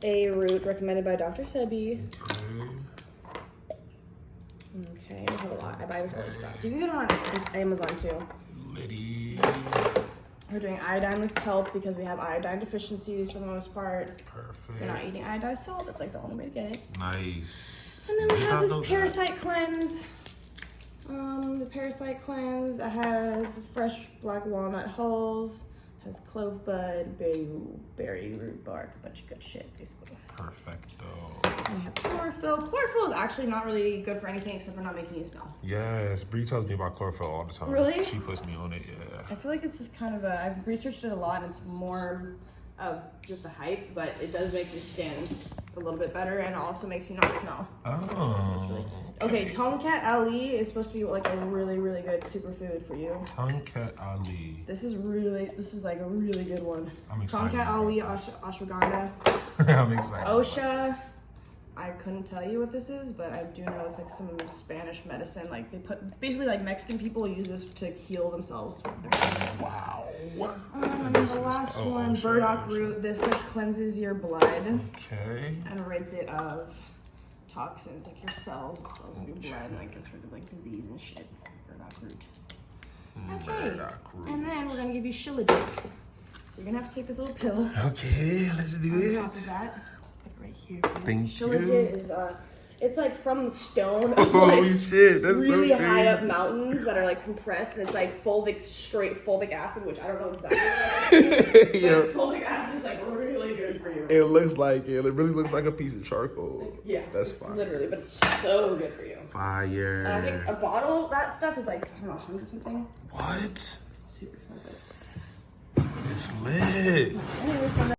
A root recommended by Dr. SEBI. Okay, I have a lot. I buy this all the sprouts. You can get it on Amazon too. Liddy. We're doing iodine with kelp because we have iodine deficiencies for the most part. Perfect. We're not eating iodized salt. That's like the only way to get it. Nice. And then we have this Parasite Cleanse. The Parasite Cleanse has fresh black walnut hulls, has clove bud, berry root bark, a bunch of good shit, basically. Perfecto. And we have chlorophyll. Chlorophyll is actually not really good for anything except for not making you smell. Yes, Bree tells me about chlorophyll all the time. Really? She puts me on it, yeah. I feel like it's just kind of I've researched it a lot and it's more of just a hype, but it does make your skin a little bit better and it also makes you not smell. Oh. So it's really okay, Tomcat Ali is supposed to be like a really, really good superfood for you. Tomcat Ali. This is like a really good one. I'm excited. Tomcat Ali, Ashwagandha. I'm excited. Osha. I couldn't tell you what this is, but I do know it's like some Spanish medicine. Like they put, basically like Mexican people use this to heal themselves. Wow. And then the last one, burdock root. This like cleanses your blood. Okay. And rids it of toxins, like your cells of your blood, and like gets rid of like disease and shit. Burdock root. Okay. Burdock root. And then we're gonna give you shilajit. So you're gonna have to take this little pill. Okay, let's do On it. top of that, put it right here. Thank Shilajit is it's like from the stone. Holy like, shit, that's really so high up crazy. mountains that are like compressed, and it's like straight fulvic acid, which I don't know exactly what that is. Yeah. But fulvic acid is like really good for you. It looks like it. It really looks like a piece of charcoal. Yeah, That's it's fine. Literally, but it's so good for you. Fire. And I think a bottle of that stuff is like, I don't know, 100 something. What? Super expensive. It's lit. Anyways,